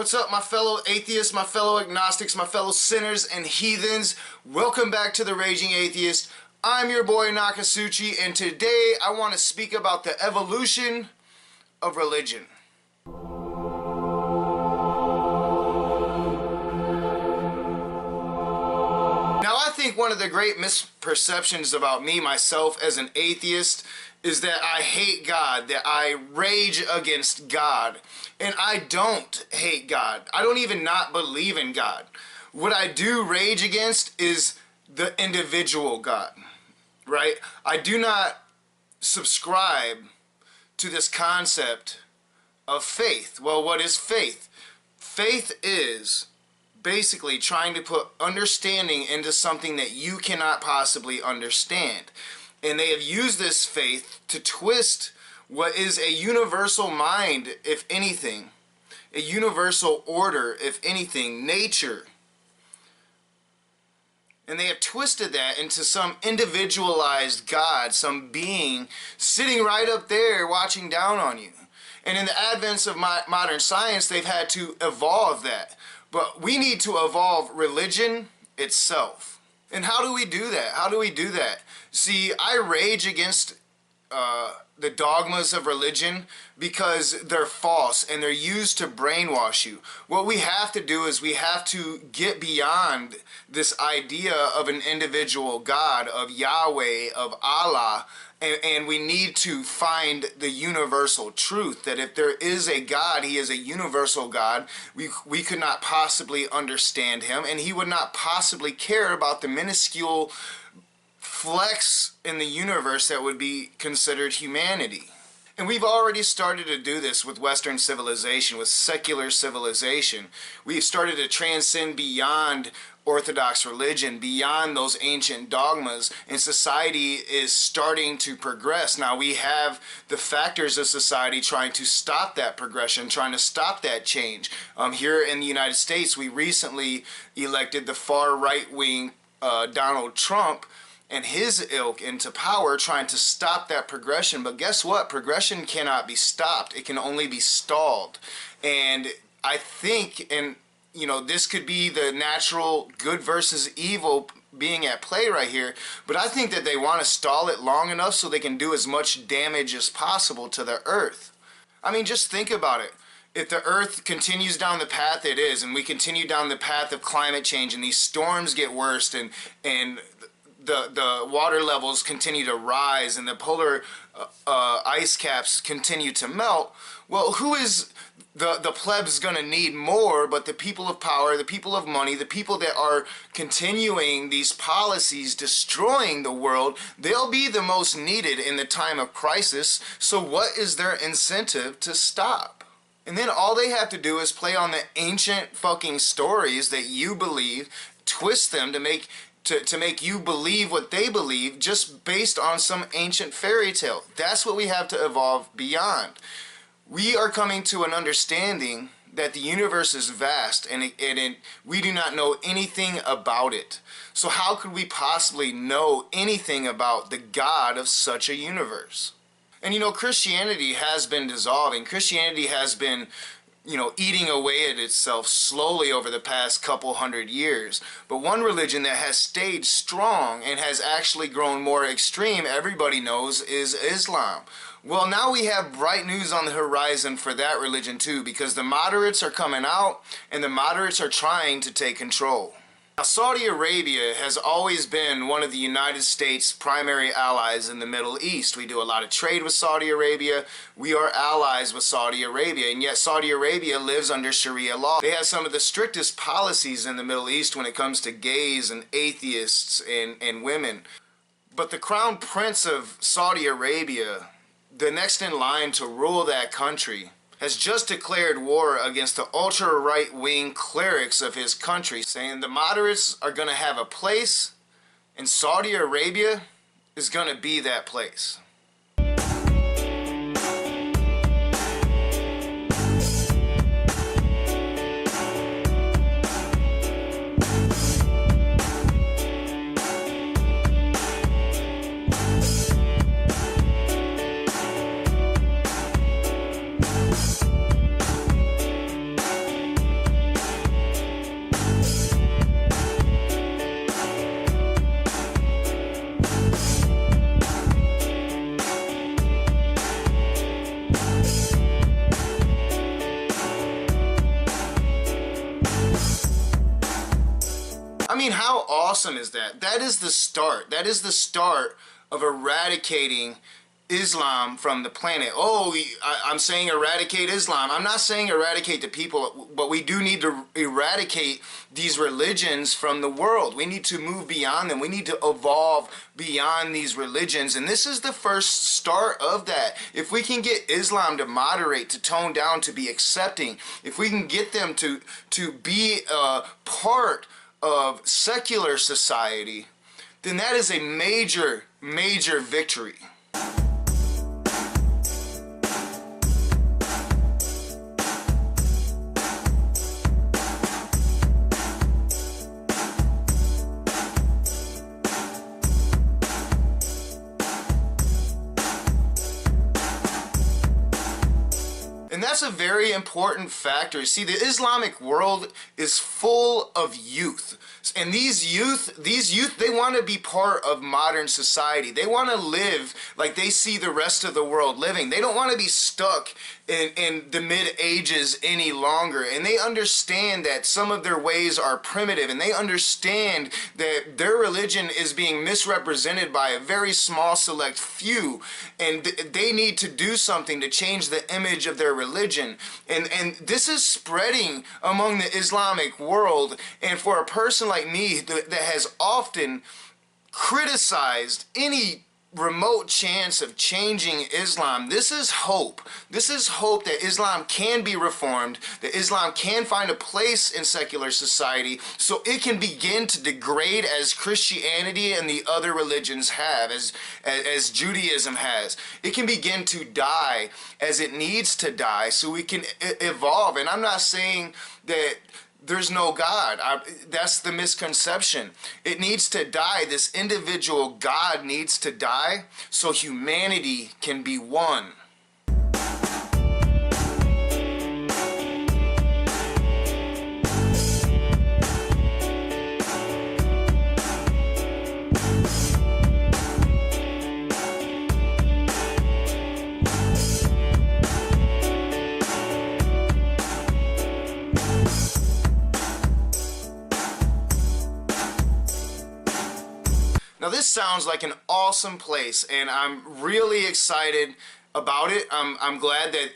What's up, my fellow atheists, my fellow agnostics, my fellow sinners and heathens? Welcome back to The Raging Atheist. I'm your boy Nakasuchi, and today I want to speak about the evolution of religion. Now, I think one of the great misperceptions about me, myself, as an atheist is that I hate God, that I rage against God. And I don't hate God. I don't even not believe in God. What I do rage against is the individual God, right? I do not subscribe to this concept of faith. Well, what is faith? Faith is basically trying to put understanding into something that you cannot possibly understand. And they have used this faith to twist what is a universal mind, if anything, a universal order, if anything, nature. And they have twisted that into some individualized God, some being sitting right up there watching down on you. And in the advent of modern science, they've had to evolve that. But we need to evolve religion itself. And how do we do that? How do we do that? See, I rage against the dogmas of religion because they're false and they're used to brainwash you. What we have to do is we have to get beyond this idea of an individual God, of Yahweh, of Allah, and we need to find the universal truth that if there is a God, he is a universal God. We could not possibly understand him, and he would not possibly care about the minuscule flex in the universe that would be considered humanity. And we've already started to do this with Western civilization, with secular civilization. We've started to transcend beyond Orthodox religion, beyond those ancient dogmas, and society is starting to progress. Now we have the factors of society trying to stop that progression, trying to stop that change. Here in the United States, we recently elected the far right-wing Donald Trump and his ilk into power, trying to stop that progression. But guess what? Progression cannot be stopped. It can only be stalled. And I think, and you know, this could be the natural good versus evil being at play right here, but I think that they want to stall it long enough so they can do as much damage as possible to the earth. I mean, just think about it. If the earth continues down the path it is, and we continue down the path of climate change, and these storms get worse, and the water levels continue to rise, and the polar ice caps continue to melt, well, who is the plebs going to need more but the people of power, the people of money, the people that are continuing these policies destroying the world? They'll be the most needed in the time of crisis, so what is their incentive to stop? And then all they have to do is play on the ancient fucking stories that you believe, twist them to make you believe what they believe just based on some ancient fairy tale. That's what we have to evolve beyond. We are coming to an understanding that the universe is vast and we do not know anything about it. So how could we possibly know anything about the God of such a universe? And you know, Christianity has been dissolving. Christianity has been, you know, eating away at itself slowly over the past couple hundred years. But one religion that has stayed strong and has actually grown more extreme, everybody knows, is Islam. Well, now we have bright news on the horizon for that religion too, because the moderates are coming out and the moderates are trying to take control. Now, Saudi Arabia has always been one of the United States' primary allies in the Middle East. We do a lot of trade with Saudi Arabia. We are allies with Saudi Arabia, and yet Saudi Arabia lives under Sharia law. They have some of the strictest policies in the Middle East when it comes to gays and atheists and women. But the crown prince of Saudi Arabia, the next in line to rule that country, has just declared war against the ultra-right-wing clerics of his country, saying the moderates are going to have a place and Saudi Arabia is going to be that place. mean, how awesome is that? That is the start. That is the start of eradicating Islam from the planet. Oh, I'm saying eradicate Islam. I'm not saying eradicate the people, but we do need to eradicate these religions from the world. We need to move beyond them. We need to evolve beyond these religions. And this is the first start of that. If we can get Islam to moderate, to tone down, to be accepting, if we can get them to be a part of secular society, then that is a major, major victory. And that's a very important factor. See, the Islamic world is full of youth. And these youth, they want to be part of modern society. They want to live like they see the rest of the world living. They don't want to be stuck in the mid-ages any longer. And they understand that some of their ways are primitive. And they understand that their religion is being misrepresented by a very small select few. And they need to do something to change the image of their religion. And this is spreading among the Islamic world. And for a person like me that has often criticized any remote chance of changing Islam, this is hope. This is hope that Islam can be reformed, that Islam can find a place in secular society so it can begin to degrade as Christianity and the other religions have, as Judaism has. It can begin to die as it needs to die so we can evolve. And I'm not saying that there's no God. That's the misconception. It needs to die. This individual God needs to die so humanity can be one. Now this sounds like an awesome place, and I'm really excited about it. I'm glad that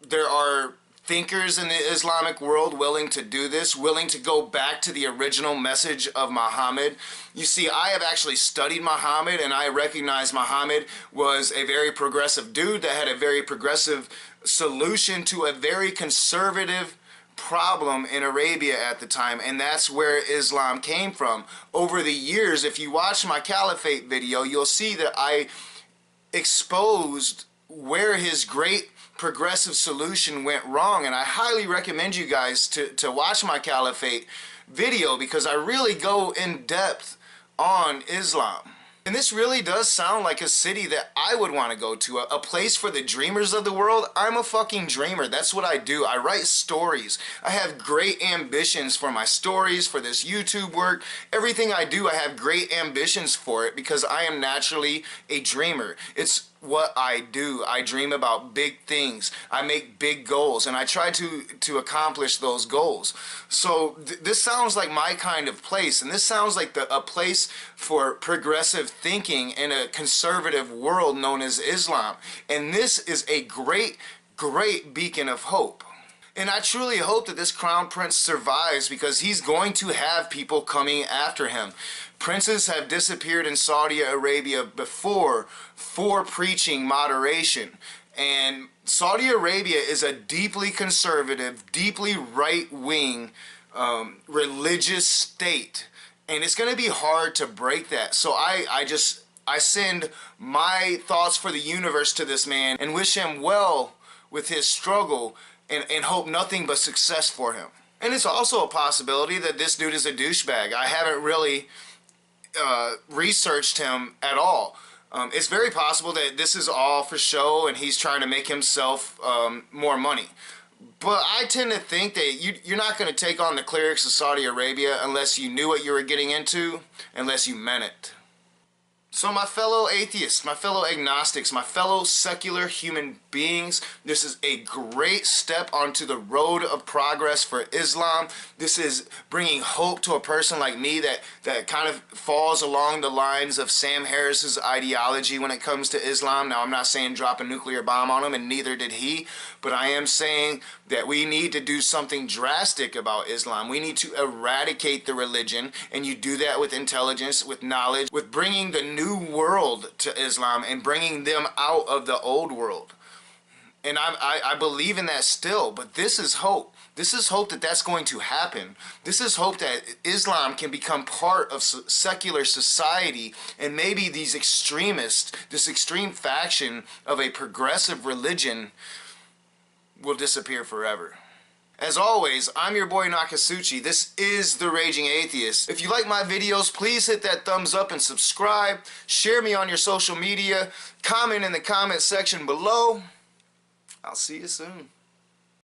there are thinkers in the Islamic world willing to do this, willing to go back to the original message of Muhammad. You see, I have actually studied Muhammad, and I recognize Muhammad was a very progressive dude that had a very progressive solution to a very conservative problem in Arabia at the time, and that's where Islam came from. Over the years, if you watch my Caliphate video, you'll see that I exposed where his great progressive solution went wrong, and I highly recommend you guys to watch my Caliphate video because I really go in depth on Islam. And this really does sound like a city that I would want to go to, a place for the dreamers of the world. I'm a fucking dreamer. That's what I do. I write stories. I have great ambitions for my stories, for this YouTube work. Everything I do, I have great ambitions for it because I am naturally a dreamer. It's what I do. I dream about big things. I make big goals, and I try to accomplish those goals. So this sounds like my kind of place, and this sounds like a place for progressive thinking in a conservative world known as Islam. And this is a great, great beacon of hope. And I truly hope that this crown prince survives because he's going to have people coming after him. Princes have disappeared in Saudi Arabia before for preaching moderation. And Saudi Arabia is a deeply conservative, deeply right-wing religious state. And it's going to be hard to break that. So I send my thoughts for the universe to this man and wish him well with his struggle and hope nothing but success for him. And it's also a possibility that this dude is a douchebag. I haven't really researched him at all. It's very possible that this is all for show and he's trying to make himself more money. But I tend to think that you're not going to take on the clerics of Saudi Arabia unless you knew what you were getting into, unless you meant it. So my fellow atheists, my fellow agnostics, my fellow secular human beings, this is a great step onto the road of progress for Islam. This is bringing hope to a person like me that kind of falls along the lines of Sam Harris's ideology when it comes to Islam. Now, I'm not saying drop a nuclear bomb on him, and neither did he, but I am saying that we need to do something drastic about Islam. We need to eradicate the religion, and you do that with intelligence, with knowledge, with bringing the new world to Islam and bringing them out of the old world. And I believe in that still, but this is hope. This is hope that that's going to happen. This is hope that Islam can become part of secular society, and maybe these extremists, this extreme faction of a progressive religion will disappear forever. As always, I'm your boy Nakasuchi. This is The Raging Atheist. If you like my videos, please hit that thumbs up and subscribe. Share me on your social media. Comment in the comment section below. I'll see you soon.